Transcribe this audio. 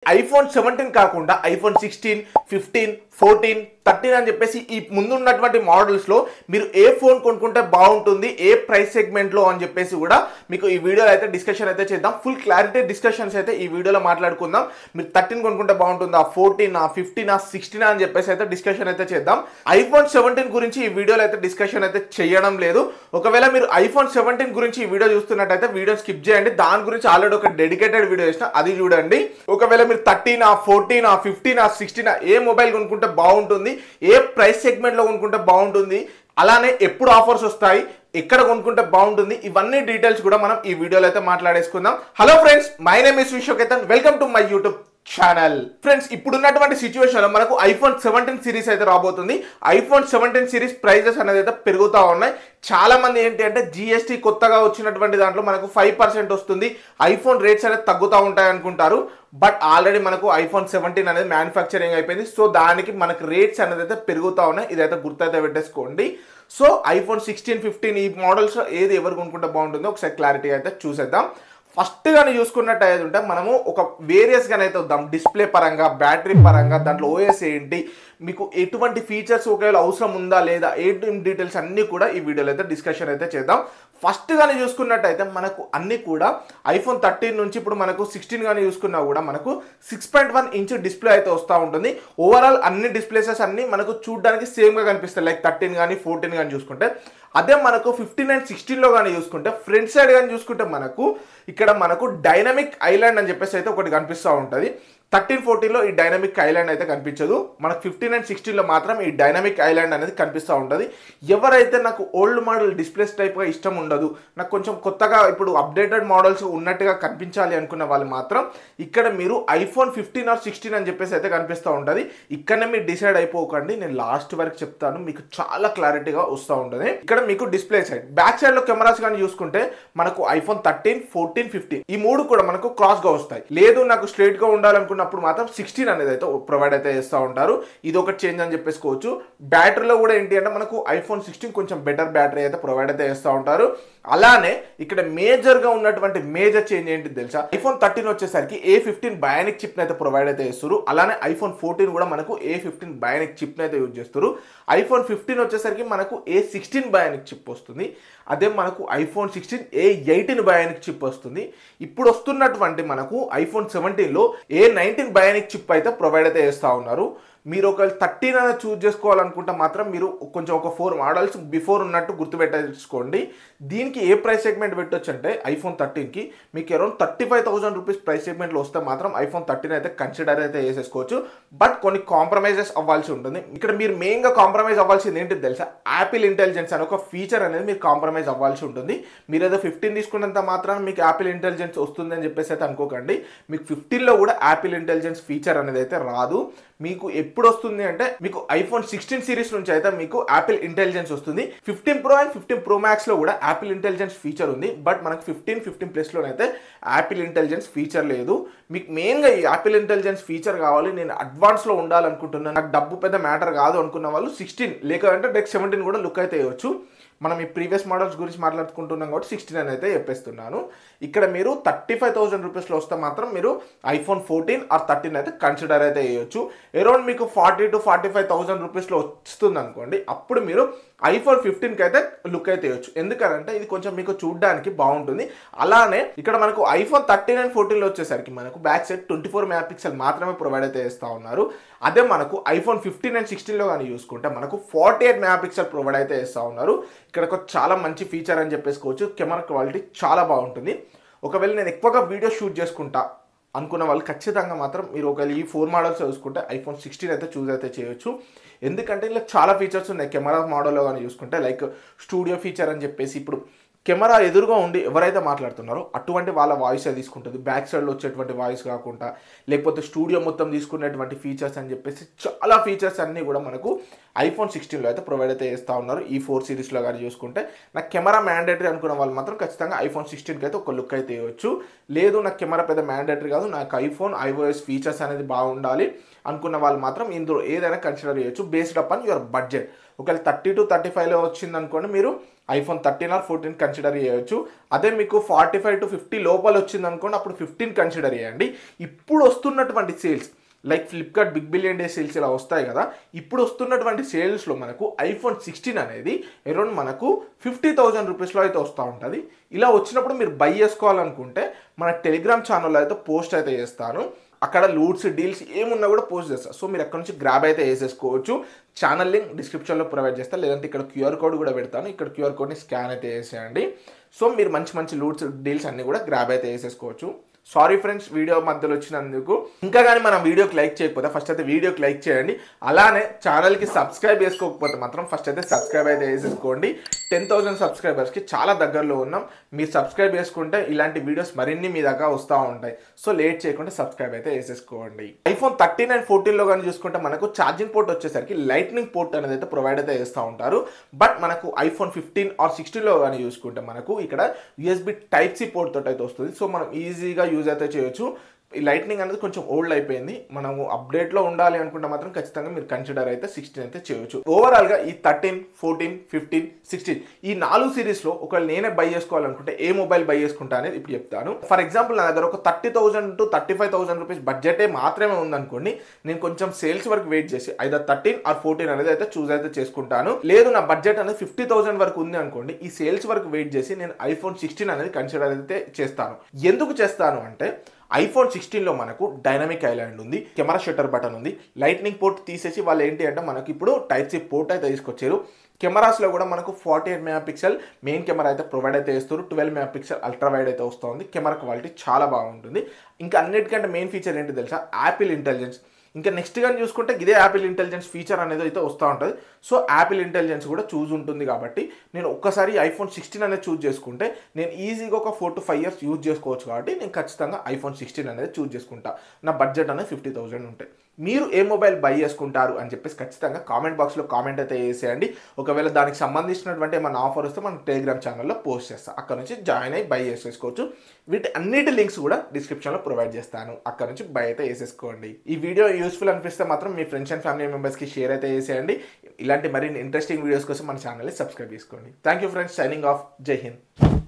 IPhone 17 కాకుండా iPhone 16, 15, 14, 13 అని చెప్పేసి ఈ ముందున్నటువంటి మోడల్స్లో మీరు ఏ ఫోన్ కొనుక్కుంటే బాగుంటుంది, ఏ ప్రైస్ సెగ్మెంట్లో అని చెప్పేసి కూడా మీకు ఈ వీడియోలో అయితే డిస్కషన్ అయితే చేద్దాం. ఫుల్ క్లారిటీ డిస్కషన్స్ అయితే ఈ వీడియోలో మాట్లాడుకుందాం. మీరు 13 కొనుక్కుంటే బాగుంటుందా, 14, 15, 16 అని చెప్పేసి అయితే డిస్కషన్ అయితే చేద్దాం. ఐఫోన్ 17 గురించి ఈ వీడియోలో అయితే డిస్కషన్ అయితే చేయడం లేదు. ఒకవేళ మీరు ఐఫోన్ 17 గురించి ఈ వీడియో చూస్తున్నట్టయితే వీడియో స్కిప్ చేయండి. దాని గురించి ఆల్రెడీ ఒక డెడికేటెడ్ వీడియో చేసిన, అది చూడండి. ఒకవేళ మీరు 13, 14, 15, 16 ఏ మొబైల్ కొనుక్కుంటే బాగుంటుంది, ఏ ప్రైస్ సెగ్మెంట్లో కొనుక్కుంటే బాగుంటుంది, అలానే ఎప్పుడు ఆఫర్స్ వస్తాయి, ఎక్కడ కొనుక్కుంటే బాగుంటుంది, ఇవన్నీ డీటెయిల్స్ కూడా మనం ఈ వీడియోలో అయితే మాట్లాడేసుకుందాం. Hello friends, my name is Vishwaketan, welcome to my YouTube channel. Friends, ఇప్పుడున్నటువంటి సిచ్యువేషన్ లో మనకు ఐఫోన్ 17 సిరీస్ అయితే రాబోతుంది. ఐఫోన్ 17 సిరీస్ ప్రైజెస్ అనేది అయితే పెరుగుతూ ఉన్నాయి. చాలా మంది ఏంటి అంటే జిఎస్టీ కొత్తగా వచ్చినటువంటి దాంట్లో మనకు 5% వస్తుంది, ఐఫోన్ రేట్స్ అనేది తగ్గుతూ ఉంటాయి అనుకుంటారు. బట్ ఆల్రెడీ మనకు ఐఫోన్ 17 అనేది మ్యానుఫ్యాక్చరింగ్ అయిపోయింది. సో దానికి మనకు రేట్స్ అనేది అయితే పెరుగుతూ ఉన్నాయి. ఇదైతే గుర్తయితే పెట్టేసుకోండి. సో ఐఫోన్ 16, 15 ఈ మోడల్స్ ఏది ఎవరు కొనుక్కుంటే బాగుంటుందో ఒకసారి క్లారిటీ అయితే చూసేద్దాం. ఫస్ట్ గానీ చూసుకున్నట్టు అయితే ఉంటే మనము ఒక వేరియస్ గానీ అయితే వద్దాం. డిస్ప్లే పరంగా, బ్యాటరీ పరంగా, దాంట్లో ఓఎస్ ఏంటి, మీకు ఎటువంటి ఫీచర్స్ ఒకవేళ అవసరం ఉందా లేదా, డీటెయిల్స్ అన్నీ కూడా ఈ వీడియోలో అయితే డిస్కషన్ అయితే చేద్దాం. ఫస్ట్ గానీ చూసుకున్నట్టయితే మనకు అన్ని కూడా ఐఫోన్ 13 నుంచి ఇప్పుడు మనకు 16 గానీ చూసుకున్నా కూడా మనకు 6.1 ఇంచ్ డిస్ప్లే అయితే వస్తూ ఉంటుంది. ఓవరాల్ అన్ని డిస్ప్లేసెస్ అన్ని మనకు చూడడానికి సేమ్గా కనిపిస్తాయి. లైక్ 13 కానీ 14 కానీ చూసుకుంటే, అదే మనకు 15 అండ్ 16లో కానీ చూసుకుంటే, ఫ్రంట్ సైడ్ కానీ చూసుకుంటే మనకు ఇక్కడ మనకు డైనమిక్ ఐలాండ్ అని చెప్పేసి అయితే ఒకటి కనిపిస్తూ ఉంటుంది. 13, 14లో ఈ డైనమిక్ ఐలాండ్ అయితే కనిపించదు. మనకు 15 అండ్ 16లో మాత్రం ఈ డైనమిక్ ఐలాండ్ అనేది కనిపిస్తూ ఉంటుంది. ఎవరైతే నాకు ఓల్డ్ మోడల్ డిస్ప్లేస్ టైప్గా ఇష్టం ఉండదు, నాకు కొంచెం కొత్తగా ఇప్పుడు అప్డేటెడ్ మోడల్స్ ఉన్నట్టుగా కనిపించాలి అనుకున్న వాళ్ళు మాత్రం ఇక్కడ మీరు ఐఫోన్ 15 ఆర్ 16 అని చెప్పేసి అయితే కనిపిస్తూ ఉంటుంది. ఇక్కడనే మీరు డిసైడ్ అయిపోకండి, నేను లాస్ట్ వరకు చెప్తాను, మీకు చాలా క్లారిటీగా వస్తూ ఉంటుంది. ఇక్కడ మీకు డిస్ప్లే సైడ్, బ్యాక్ సైడ్లో కెమెరాస్ కానీ చూసుకుంటే మనకు ఐఫోన్ 13, 14, 15 ఈ మూడు కూడా మనకు క్రాస్గా వస్తాయి. లేదు నాకు స్ట్రైట్గా ఉండాలనుకున్న అప్పుడు మాత్రం 16 అనేది అయితే ప్రొవైడ్ అయితే చేస్తూ ఉంటారు. ఇది ఒకటి చేంజ్ అని చెప్పేసుకోవచ్చు. బ్యాటరీలో కూడా ఏంటి అంటే మనకు ఐఫోన్ 16 కొంచెం బెటర్ బ్యాటరీ అయితే ప్రొవైడ్ అయితే చేస్తూ ఉంటారు. అలానే ఇక్కడ మేజర్గా ఉన్నటువంటి మేజర్ చేంజ్ ఏంటి తెలుసా, ఐఫోన్ 13 వచ్చేసరికి A15 బయానిక్ చిప్ అయితే ప్రొవైడ్ అయితే చేస్తారు. అలానే ఐఫోన్ 14 కూడా మనకు A15 బయానిక్ చిప్ అయితే యూజ్ చేస్తారు. ఐఫోన్ 15 వచ్చేసరికి మనకు A16 బయానిక్ చిప్ వస్తుంది. అదే మనకు ఐఫోన్ 16 A18 బయానిక్ చిప్ వస్తుంది. ఇప్పుడు వస్తున్నటువంటి మనకు ఐఫోన్ 17లో A19 బయానిక్ చిప్ అయితే ప్రొవైడ్ అయితే చేస్తూ ఉన్నారు. మీరు ఒక 13 అనేది చూస్ చేసుకోవాలనుకుంటే మాత్రం మీరు కొంచెం ఒక 4 మోడల్స్ బిఫోర్ ఉన్నట్టు గుర్తుపెట్టేసుకోండి. దీనికి ఏ ప్రైస్ సెగ్మెంట్ పెట్టొచ్చు అంటే ఐఫోన్ 13కి మీకు అరౌండ్ 35,000 రూపీస్ ప్రైస్ సెగ్మెంట్లో వస్తే మాత్రం ఐఫోన్ 13 అయితే కన్సిడర్ అయితే చేసేసుకోవచ్చు. బట్ కొన్ని కాంప్రమైజెస్ అవ్వాల్సి ఉంటుంది. ఇక్కడ మీరు మెయిన్గా కాంప్రమైజ్ అవ్వాల్సింది ఏంటి తెలుసా, యాపిల్ ఇంటెలిజెన్స్ అనే ఒక ఫీచర్ అనేది మీరు కాంప్రమైజ్ అవ్వాల్సి ఉంటుంది. మీరు ఏదో 15 తీసుకున్నంత మాత్రం మీకు యాపిల్ ఇంటెలిజెన్స్ వస్తుంది అని చెప్పేసి అయితే అనుకోకండి. మీకు 15లో కూడా యాపిల్ ఇంటెలిజెన్స్ ఫీచర్ అనేది అయితే రాదు. మీకు ఎప్పుడు వస్తుంది అంటే మీకు ఐఫోన్ 16 సిరీస్ నుంచి అయితే మీకు యాపిల్ ఇంటెలిజెన్స్ వస్తుంది. 15 Pro అండ్ 15 Pro Max లో కూడా యాపిల్ ఇంటెలిజెన్స్ ఫీచర్ ఉంది. బట్ మనకు 15 Plus అయితే యాపిల్ ఇంటెలిజెన్స్ ఫీచర్ లేదు. మీకు మెయిన్గా ఈ యాపిల్ ఇంటెలిజెన్స్ ఫీచర్ కావాలి, నేను అడ్వాన్స్లో ఉండాలనుకుంటున్నాను, నాకు డబ్బు పెద్ద మ్యాటర్ కాదు అనుకున్న వాళ్ళు 16 లేకపోతే డైరెక్ట్ 17 కూడా లుక్ అయితే వేయవచ్చు. మనం ఈ ప్రీవియస్ మోడల్స్ గురించి మాట్లాడుకుంటున్నాం కాబట్టి 16 అని అయితే చెప్పేస్తున్నాను. ఇక్కడ మీరు 35,000 రూపీస్లో వస్తే మాత్రం మీరు ఐఫోన్ 14 ఆర్ 13 అయితే కన్సిడర్ అయితే చేయొచ్చు. అరౌండ్ మీకు 40 to 45,000 రూపీస్లో వస్తుంది అనుకోండి, అప్పుడు మీరు ఐఫోన్ 15కి అయితే లుక్ అయితే వేయచ్చు. ఎందుకంటే ఇది కొంచెం మీకు చూడడానికి బాగుంటుంది. అలానే ఇక్కడ మనకు ఐఫోన్ 13 అండ్ 14లో వచ్చేసరికి మనకు బ్యాక్ సైడ్ 24 MP మాత్రమే ప్రొవైడ్ అయితే చేస్తూ ఉన్నారు. అదే మనకు ఐఫోన్ 15 అండ్ 16లో కానీ చూసుకుంటే మనకు 48 MP ప్రొవైడ్ అయితే చేస్తూ ఉన్నారు. ఇక్కడ ఒక చాలా మంచి ఫీచర్ అని చెప్పేసుకోవచ్చు. కెమెరా క్వాలిటీ చాలా బాగుంటుంది. ఒకవేళ నేను ఎక్కువగా వీడియో షూట్ చేసుకుంటా అనుకున్న వాళ్ళు ఖచ్చితంగా మాత్రం మీరు ఒకవేళ ఈ 4 మోడల్స్ చూసుకుంటే ఐఫోన్ 16 అయితే చూస్ అయితే చేయొచ్చు. ఎందుకంటే ఇలా చాలా ఫీచర్స్ ఉన్నాయి. కెమెరా మోడల్లో కానీ చూసుకుంటే లైక్ స్టూడియో ఫీచర్ అని చెప్పేసి ఇప్పుడు కెమెరా ఎదురుగా ఉండి ఎవరైతే మాట్లాడుతున్నారో అటువంటి వాళ్ళ వాయిస్ తీసుకుంటుంది. బ్యాక్ సైడ్లో వచ్చేటువంటి వాయిస్ కాకుండా లేకపోతే స్టూడియో మొత్తం తీసుకునేటువంటి ఫీచర్స్ అని చెప్పేసి చాలా ఫీచర్స్ అన్నీ కూడా మనకు ఐఫోన్ 16లో అయితే ప్రొవైడ్ అయితే చేస్తూ ఉన్నారు. ఈ 4 సిరీస్లో కానీ చూసుకుంటే నాకు కెమెరా మ్యాండేటరీ అనుకున్న వాళ్ళు మాత్రం ఖచ్చితంగా ఐఫోన్ 16కి అయితే ఒక లుక్ అయితే ఇవ్వచ్చు. లేదు నాకు కెమెరా పెద్ద మ్యాండేటరీ కాదు, నాకు ఐఫోన్ iOS ఫీచర్స్ అనేది బాగుండాలి అనుకున్న వాళ్ళు మాత్రం ఇందులో ఏదైనా కన్సిడర్ చేయొచ్చు బేస్డ్ అపాన్ యువర్ బడ్జెట్. ఒకవేళ 30 to 35లో వచ్చింది అనుకోండి, మీరు iPhone 13 or 14 కన్సిడర్ చేయొచ్చు. అదే మీకు 45 to 50 లోపల వచ్చింది అనుకోండి, అప్పుడు 15 కన్సిడర్ చేయండి. ఇప్పుడు వస్తున్నటువంటి sales like Flipkart big billion day sales ఇలా వస్తాయి కదా, ఇప్పుడు వస్తున్నటువంటి సేల్స్లో మనకు iPhone 16 అనేది అరౌండ్ మనకు 50,000 రూపీస్లో అయితే వస్తూ ఉంటుంది. ఇలా వచ్చినప్పుడు మీరు బై చేసుకోవాలనుకుంటే మన టెలిగ్రామ్ ఛానల్లో అయితే పోస్ట్ అయితే చేస్తాను. అక్కడ లూట్స్ డీల్స్ ఏమున్నా కూడా పోస్ట్ చేస్తారు. సో మీరు అక్కడ నుంచి గ్రాబ్ అయితే వేసేసుకోవచ్చు. ఛానల్ లింక్ డిస్క్రిప్షన్లో ప్రొవైడ్ చేస్తాను, లేదంటే ఇక్కడ QR కోడ్ కూడా పెడతాను. ఇక్కడ QR కోడ్ని స్కాన్ అయితే వేసేయండి. సో మీరు మంచి మంచి లూట్స్ డీల్స్ అన్నీ కూడా గ్రాబ్ అయితే వేసేసుకోవచ్చు. సారీ ఫ్రెండ్స్, వీడియో మధ్యలో వచ్చినందుకు. ఇంకా కానీ మనం వీడియోకి లైక్ చేయకపోతే ఫస్ట్ అయితే వీడియోకి లైక్ చేయండి. అలానే ఛానల్కి సబ్స్క్రైబ్ చేసుకోకపోతే మాత్రం ఫస్ట్ అయితే సబ్స్క్రైబ్ అయితే వేసేసుకోండి. 10,000 సబ్స్క్రైబర్స్కి చాలా దగ్గరలో ఉన్నాం. మీరు సబ్స్క్రైబ్ చేసుకుంటే ఇలాంటి వీడియోస్ మరిన్ని మీ దాకా వస్తూ ఉంటాయి. సో లేట్ చేయకుండా సబ్స్క్రైబ్ అయితే వేసేసుకోండి. iPhone 13 and 14లో కానీ చూసుకుంటే మనకు ఛార్జింగ్ పోర్ట్ వచ్చేసరికి లైట్నింగ్ పోర్ట్ అనేది అయితే ప్రొవైడ్ అయితే చేస్తూ ఉంటారు. బట్ మనకు iPhone 15 or 16లో కానీ చూసుకుంటే మనకు ఇక్కడ USB Type-C పోర్ట్ తోటి అయితే వస్తుంది. సో మనం ఈజీగా యూజ్ అయితే చేయొచ్చు. ఈ లైట్నింగ్ అనేది కొంచెం ఓల్డ్ అయిపోయింది. మనము అప్డేట్లో ఉండాలి అనుకుంటే మాత్రం ఖచ్చితంగా మీరు కన్సిడర్ అయితే 16 అయితే చేయొచ్చు. ఓవరాల్గా ఈ 13, 14, 15, 16 ఈ 4 సిరీస్లో ఒకవేళ నేనే బై చేసుకోవాలనుకుంటే ఏ మొబైల్ బై చేసుకుంటా అనేది ఇప్పుడు చెప్తాను. ఫర్ ఎగ్జాంపుల్ నా దగ్గర ఒక 30,000 to 35,000 రూపీస్ బడ్జెటే మాత్రమే ఉందనుకోండి, నేను కొంచెం సేల్స్ వరకు వెయిట్ చేసి either 13 or 14 అనేది అయితే చూస్ అయితే చేసుకుంటాను. లేదు నా బడ్జెట్ అనేది 50,000 వరకు ఉంది అనుకోండి, ఈ సేల్స్ వరకు వెయిట్ చేసి నేను iPhone 16 అనేది కన్సిడర్ అయితే చేస్తాను. ఎందుకు చేస్తాను అంటే iPhone 16లో మనకు డైనమిక్ ఐలాండ్ ఉంది, కెమెరా షట్టర్ బటన్ ఉంది, లైట్నింగ్ పోర్ట్ తీసేసి వాళ్ళు ఏంటి అంటే మనకు ఇప్పుడు Type-C పోర్ట్ అయితే తీసుకొచ్చారు. కెమెరాస్లో కూడా మనకు 48 MP మెయిన్ కెమెరా అయితే ప్రొవైడ్ అయితే చేస్తారు. 12 MP అల్ట్రా వైడ్ అయితే వస్తుంది. కెమెరా క్వాలిటీ చాలా బాగుంటుంది. ఇంకా అన్నిటికంటే మెయిన్ ఫీచర్ ఏంటి తెలుసా, యాపిల్ ఇంటెలిజెన్స్. ఇంకా నెక్స్ట్ కానీ చూసుకుంటే ఇదే యాపిల్ ఇంటెలిజెన్స్ ఫీచర్ అనేది అయితే వస్తూ ఉంటుంది. సో యాపిల్ ఇంటెలిజెన్స్ కూడా చూజ్ ఉంటుంది కాబట్టి నేను ఒక్కసారి iPhone 16 అనేది చూజ్ చేసుకుంటే నేను ఈజీగా ఒక 4 to 5 years యూజ్ చేసుకోవచ్చు. కాబట్టి నేను ఖచ్చితంగా iPhone 16 అనేది చూజ్ చేసుకుంటా. నా బడ్జెట్ అనేది 50,000 ఉంటాయి. మీరు ఏ మొబైల్ బై చేసుకుంటారు అని చెప్పేసి ఖచ్చితంగా కామెంట్ బాక్స్లో కామెంట్ అయితే చేసేయండి. ఒకవేళ దానికి సంబంధించినటువంటి ఏమైనా ఆఫర్ వస్తే మన టెలిగ్రామ్ ఛానల్లో పోస్ట్ చేస్తాను. అక్కడ నుంచి జాయిన్ అయ్యి బై చేసేసుకోవచ్చు. వీటి అన్నిటి లింక్స్ కూడా డిస్క్రిప్షన్లో ప్రొవైడ్ చేస్తాను. అక్కడ నుంచి బై అయితే వేసేసుకోండి. ఈ వీడియో యూస్ఫుల్ అనిపిస్తే మాత్రం మీ ఫ్రెండ్స్ అండ్ ఫ్యామిలీ మెంబర్స్కి షేర్ అయితే చేసేయండి. ఇలాంటి మరిన్ని ఇంట్రెస్టింగ్ వీడియోస్ కోసం మన ఛానల్ని సబ్స్క్రైబ్ చేసుకోండి. Thank you friends, signing off. జై హింద్.